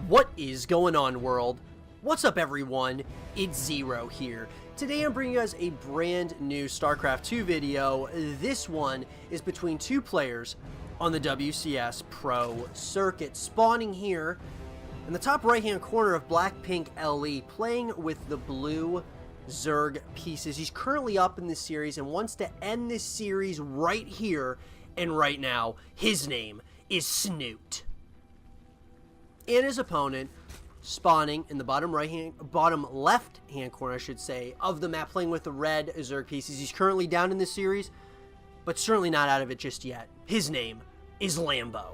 What is going on, world? What's up, everyone? It's Zero here. Today I'm bringing you guys a brand new Starcraft 2 video. This one is between two players on the WCS Pro circuit, spawning here in the top right hand corner of Blackpink LE, playing with the blue Zerg pieces. He's currently up in this series and wants to end this series right here and right now. His name is Snute. And his opponent spawning in the bottom left hand corner, I should say, of the map, playing with the red Zerg pieces. He's currently down in this series, but certainly not out of it just yet. His name is Lambo.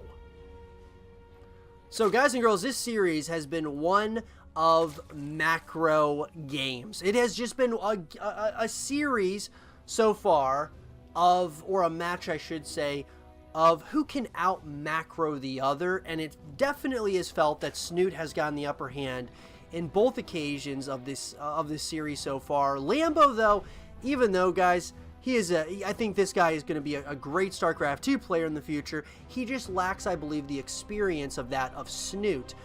So guys and girls, this series has been one of macro games. It has just been a series so far of, or a match I should say, of who can out macro the other, and it definitely is felt that Snute has gotten the upper hand in both occasions of this series so far. Lambo, though, even though, guys, I think this guy is going to be a great StarCraft 2 player in the future, he just lacks, I believe, the experience of that of Snute.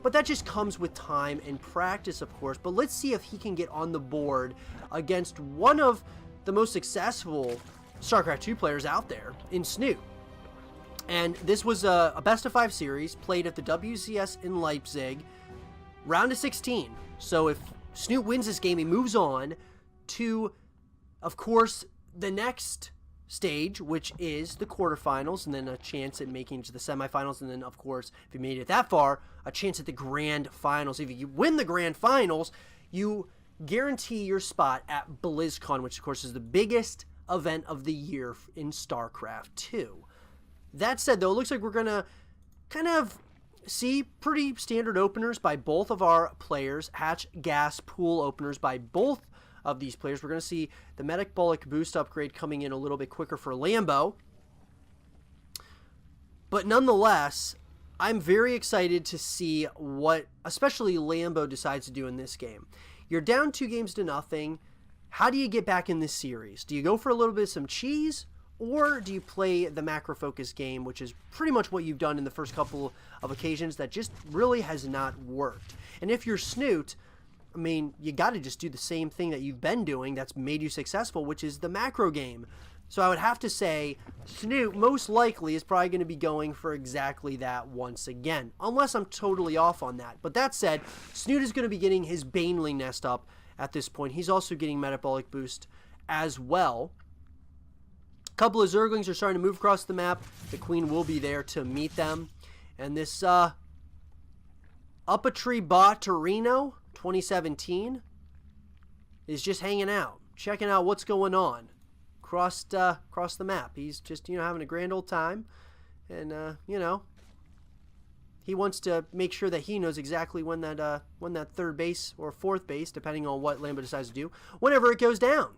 But that just comes with time and practice, of course. But let's see if he can get on the board against one of the most successful StarCraft 2 players out there in Snute. And this was a best-of-5 series played at the WCS in Leipzig, round of 16. So if Snute wins this game, he moves on to, of course, the next stage, which is the quarterfinals, and then a chance at making it to the semifinals, and then, of course, if you made it that far, a chance at the grand finals. If you win the grand finals, you guarantee your spot at BlizzCon, which, of course, is the biggest event of the year in StarCraft 2. That said, though, it looks like we're going to kind of see pretty standard openers by both of our players, hatch gas pool openers by both of these players. We're going to see the metabolic boost upgrade coming in a little bit quicker for Lambo. But nonetheless, I'm very excited to see what especially Lambo decides to do in this game. You're down 2-0. How do you get back in this series? Do you go for a little bit of some cheese? Or do you play the macro-focused game, which is pretty much what you've done in the first couple of occasions that just really has not worked? And if you're Snute, I mean, you got to just do the same thing that you've been doing that's made you successful, which is the macro game. So I would have to say Snute most likely is probably going to be going for exactly that once again, unless I'm totally off on that. But that said, Snute is going to be getting his Baneling Nest up at this point. He's also getting Metabolic Boost as well. A couple of Zerglings are starting to move across the map. The Queen will be there to meet them. And this Up-a-Tree Bot Torino 2017 is just hanging out, checking out what's going on across the map. He's just, having a grand old time. And, he wants to make sure that he knows exactly when that third base or fourth base, depending on what Lambo decides to do, whenever it goes down.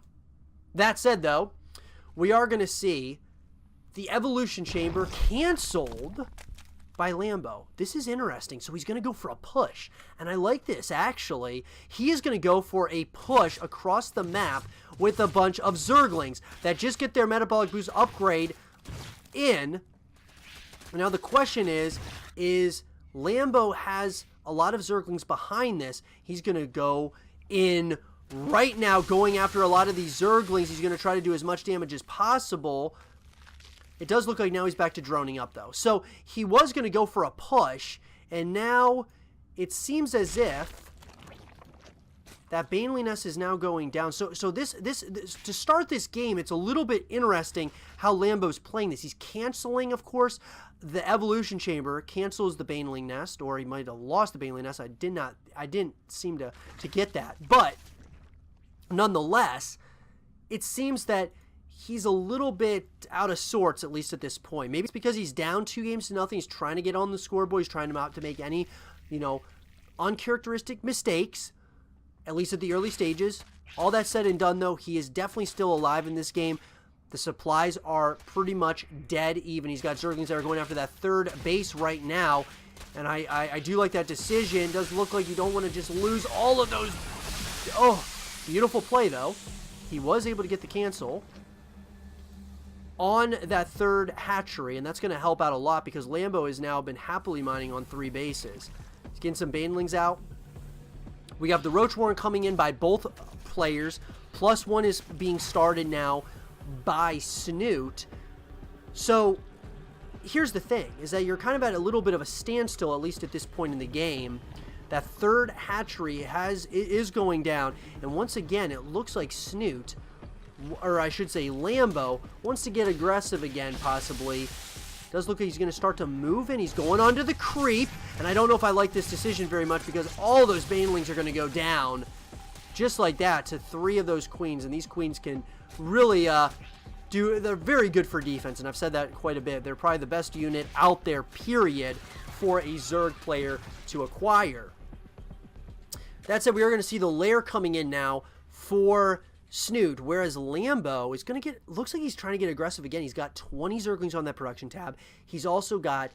That said, though, we are going to see the Evolution Chamber canceled by Lambo. This is interesting. So he's going to go for a push. And I like this, actually. He is going to go for a push across the map with a bunch of Zerglings that just get their Metabolic Boost upgrade in. Now the question is Lambo has a lot of Zerglings behind this. He's going to go in right now, going after a lot of these Zerglings. He's going to try to do as much damage as possible. It does look like now he's back to droning up, though. So he was going to go for a push, and now it seems as if that Baneling Nest is now going down. So this to start this game, it's a little bit interesting how Lambo's playing this. He's canceling, of course, the Evolution Chamber, cancels the Baneling Nest, or he might have lost the Baneling Nest. I didn't seem to get that, but nonetheless, it seems that he's a little bit out of sorts, at least at this point. Maybe it's because he's down 2-0. He's trying to get on the scoreboard. He's trying not to make any, uncharacteristic mistakes, at least at the early stages. All that said and done, though, he is definitely still alive in this game. The supplies are pretty much dead even. He's got Zerglings that are going after that third base right now. And I do like that decision. It does look like you don't want to just lose all of those. Oh, beautiful play, though. He was able to get the cancel. on that third hatchery, and that's going to help out a lot because Lambo has now been happily mining on 3 bases. He's getting some banelings out. We have the Roach Warren coming in by both players. +1 is being started now by Snute. So here's the thing, is that you're kind of at a little bit of a standstill, at least at this point in the game. That third hatchery is going down, and once again, it looks like Snute, or I should say Lambo, wants to get aggressive again, possibly. Does look like he's going to start to move in. He's going onto the creep, and I don't know if I like this decision very much because all those banelings are going to go down just like that to 3 of those queens, and these queens can really they're very good for defense, and I've said that quite a bit. They're probably the best unit out there, period, for a Zerg player to acquire. That said, we are going to see the lair coming in now for Snute, whereas Lambo is going to get, looks like he's trying to get aggressive again. He's got 20 Zerglings on that production tab. He's also got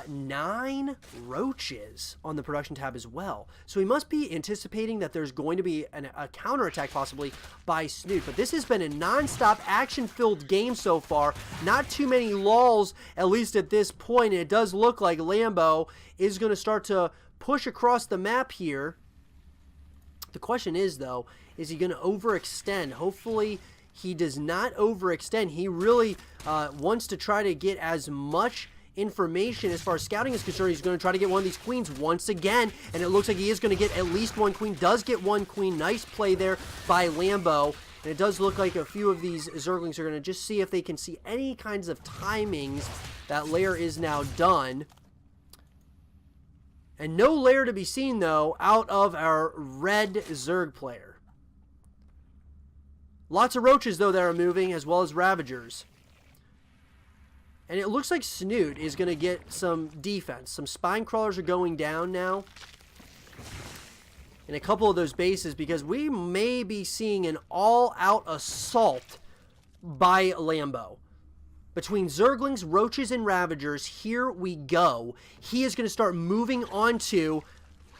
9 roaches on the production tab as well. So he must be anticipating that there's going to be a counterattack possibly by Snute. But this has been a non-stop action-filled game so far. Not too many lulls, at least at this point. And it does look like Lambo is going to start to push across the map here. The question is, though, is he going to overextend? Hopefully he does not overextend. He really wants to try to get as much information as far as scouting is concerned. He's going to try to get one of these queens once again, and it looks like he is going to get at least 1 queen. Does get 1 queen. Nice play there by Lambo, and it does look like a few of these Zerglings are going to just see if they can see any kinds of timings. That lair is now done. And no lair to be seen, though, out of our red Zerg player. Lots of roaches, though, that are moving, as well as Ravagers. And it looks like Snute is going to get some defense. Some Spine Crawlers are going down now in a couple of those bases, because we may be seeing an all-out assault by Lambo. Between Zerglings, Roaches, and Ravagers, here we go. He is going to start moving onto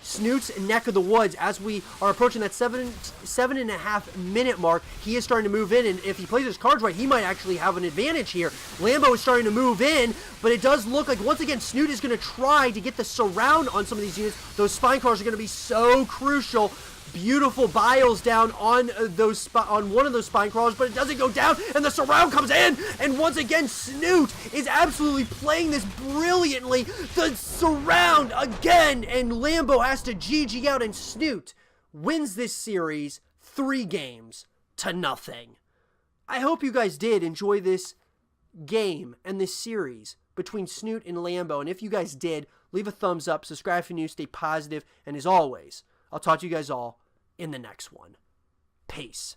Snute's neck of the woods as we are approaching that 7.5 minute mark. He is starting to move in, and if he plays his cards right, he might actually have an advantage here. Lambo is starting to move in, but it does look like, once again, Snute is going to try to get the surround on some of these units. Those Spine Crawlers are going to be so crucial. Beautiful biles down on one of those Spine Crawlers, but it doesn't go down, and the surround comes in, and once again, Snute is absolutely playing this brilliantly. The surround again, and Lambo has to GG out, and Snute wins this series 3-0. I hope you guys did enjoy this game and this series between Snute and Lambo, and if you guys did, leave a thumbs up, subscribe if you're new, stay positive, and as always, I'll talk to you guys all in the next one. Peace.